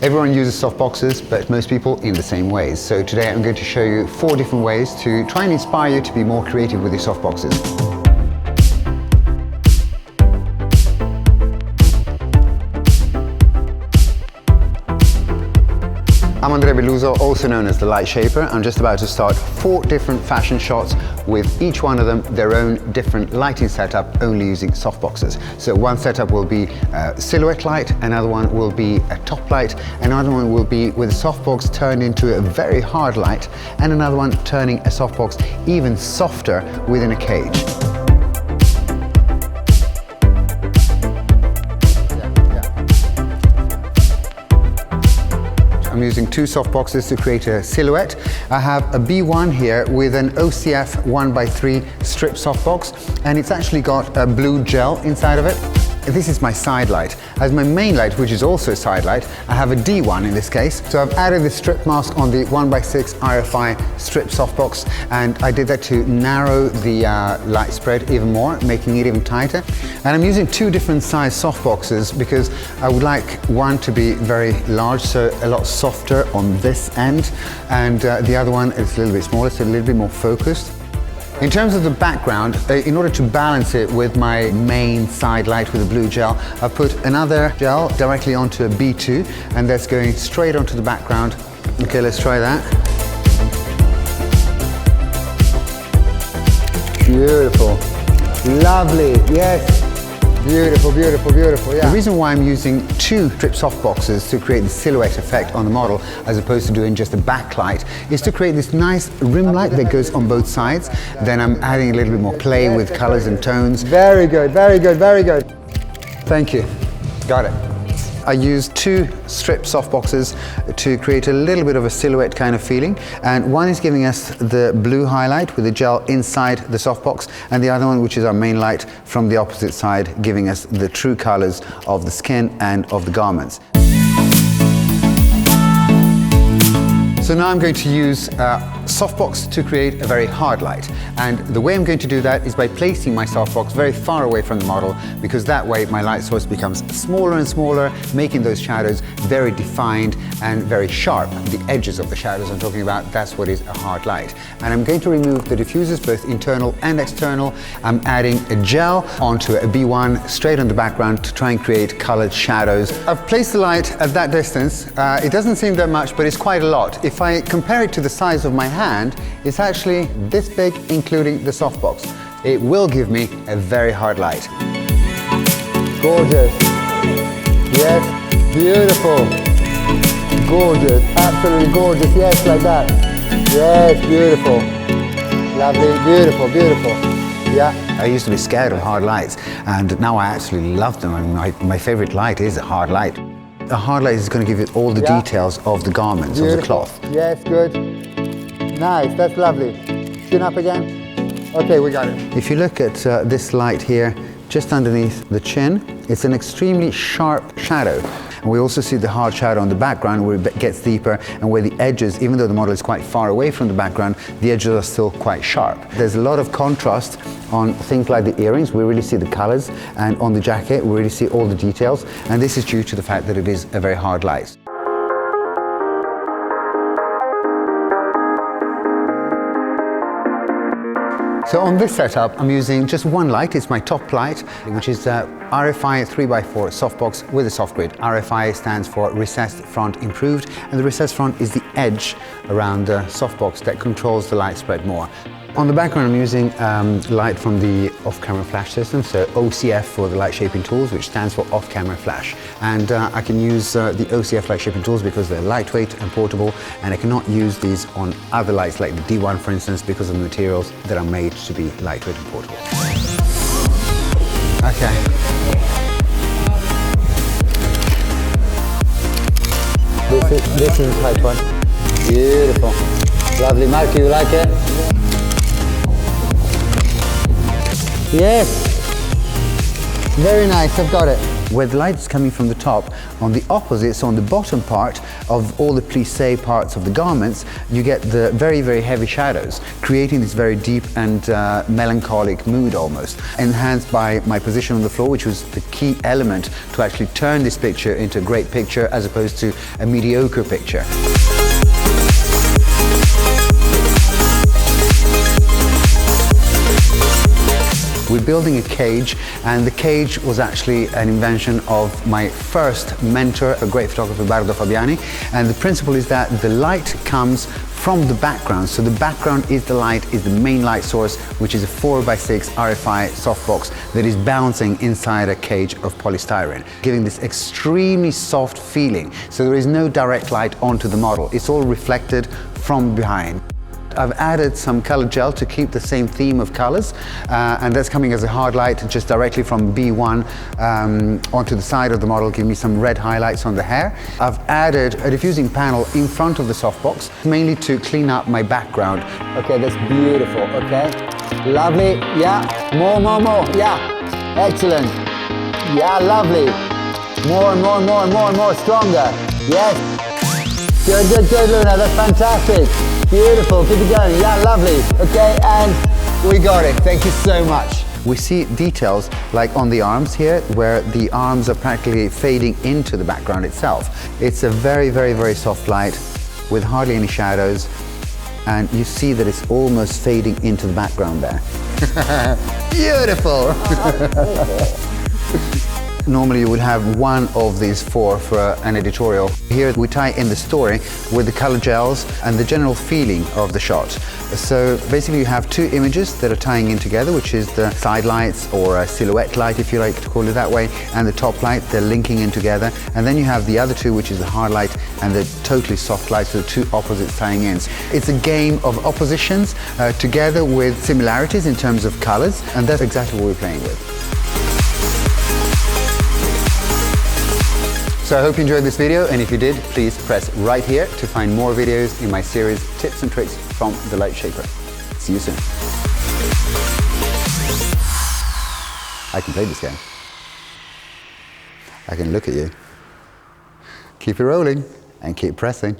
Everyone uses softboxes, but most people in the same ways. So today I'm going to show you 4 different ways to try and inspire you to be more creative with your softboxes. I'm Andrea Belluso, also known as the Light Shaper. I'm just about to start 4 different fashion shots with each one of them their own different lighting setup, only using softboxes. So one setup will be a silhouette light, another one will be a top light, another one will be with a softbox turned into a very hard light, and another one turning a softbox even softer within a cage. I'm using 2 softboxes to create a silhouette. I have a B1 here with an OCF 1x3 strip softbox, and it's actually got a blue gel inside of it. This is my side light. As my main light, which is also a side light, I have a D1 in this case. So I've added the strip mask on the 1x6 RFI strip softbox, and I did that to narrow the light spread even more, making it even tighter. And I'm using 2 different size softboxes because I would like one to be very large, so a lot softer on this end, and the other one is a little bit smaller, so a little bit more focused. In terms of the background, in order to balance it with my main side light with the blue gel, I've put another gel directly onto a B2, and that's going straight onto the background. Okay, let's try that. Beautiful. Lovely, yes. Beautiful, beautiful, beautiful, yeah. The reason why I'm using 2 strip softboxes to create the silhouette effect on the model, as opposed to doing just a backlight, is to create this nice rim light that goes on both sides. Then I'm adding a little bit more play with colors and tones. Very good, very good, very good. Thank you. Got it. I used 2 strip softboxes to create a little bit of a silhouette kind of feeling, and one is giving us the blue highlight with the gel inside the softbox, and the other one, which is our main light, from the opposite side, giving us the true colors of the skin and of the garments. So now I'm going to use softbox to create a very hard light, and the way I'm going to do that is by placing my softbox very far away from the model, because that way my light source becomes smaller and smaller, making those shadows very defined and very sharp. The edges of the shadows I'm talking about, that's what is a hard light. And I'm going to remove the diffusers, both internal and external. I'm adding a gel onto a B1 straight on the background to try and create colored shadows. I've placed the light at that distance. It doesn't seem that much, but it's quite a lot. If I compare it to the size of my hand, it's actually this big, including the softbox. It will give me a very hard light. Gorgeous. Yes, beautiful. Gorgeous, absolutely gorgeous. Yes, like that. Yes, beautiful. Lovely, beautiful, beautiful. Yeah. I used to be scared of hard lights, and now I actually love them. I mean, my favorite light is a hard light. A hard light is going to give you all the details of the garments, of the cloth. Yes, good. Nice, that's lovely. Chin up again. Okay, we got it. If you look at this light here, just underneath the chin, it's an extremely sharp shadow. And we also see the hard shadow on the background where it gets deeper, and where the edges, even though the model is quite far away from the background, the edges are still quite sharp. There's a lot of contrast on things like the earrings. We really see the colors, and on the jacket we really see all the details, and this is due to the fact that it is a very hard light. So on this setup, I'm using just one light. It's my top light, which is a RFI 3x4 softbox with a soft grid. RFI stands for Recessed Front Improved, and the recessed front is the edge around the softbox that controls the light spread more. On the background, I'm using light from the off-camera flash system, so OCF for the light shaping tools, which stands for off-camera flash. And I can use the OCF light shaping tools because they're lightweight and portable, and I cannot use these on other lights like the D1, for instance, because of the materials that are made to be lightweight and portable. Okay. This is a tight one. Beautiful. Lovely. Mark, you like it? Yes. Very nice, I've got it. Where the light is coming from the top, on the opposite, so on the bottom part of all the plissé parts of the garments, you get the very, very heavy shadows, creating this very deep and melancholic mood almost, enhanced by my position on the floor, which was the key element to actually turn this picture into a great picture as opposed to a mediocre picture. We're building a cage, and the cage was actually an invention of my first mentor, a great photographer, Bardo Fabiani, and the principle is that the light comes from the background. So the background is the light, is the main light source, which is a 4x6 RFI softbox that is bouncing inside a cage of polystyrene, giving this extremely soft feeling. So there is no direct light onto the model. It's all reflected from behind. I've added some colored gel to keep the same theme of colors, and that's coming as a hard light just directly from B1 onto the side of the model, giving me some red highlights on the hair. I've added a diffusing panel in front of the softbox, mainly to clean up my background. Okay, that's beautiful, okay? Lovely, yeah, more, yeah, excellent. Yeah, lovely. More, stronger. Yes. Good, Luna, that's fantastic. Beautiful, keep it going, yeah, lovely. Okay, and we got it, thank you so much. We see details like on the arms here, where the arms are practically fading into the background itself. It's a very, very, very soft light with hardly any shadows, and you see that it's almost fading into the background there. Beautiful! Normally you would have one of these four for an editorial. Here we tie in the story with the color gels and the general feeling of the shot. So basically you have two images that are tying in together, which is the side lights, or a silhouette light if you like to call it that way, and the top light. They're linking in together. And then you have the other two, which is the hard light and the totally soft light, so the two opposites tying in. It's a game of oppositions together with similarities in terms of colors, and that's exactly what we're playing with. So I hope you enjoyed this video, and if you did, please press right here to find more videos in my series Tips and Tricks from the Light Shaper. See you soon. I can play this game. I can look at you. Keep it rolling and keep pressing.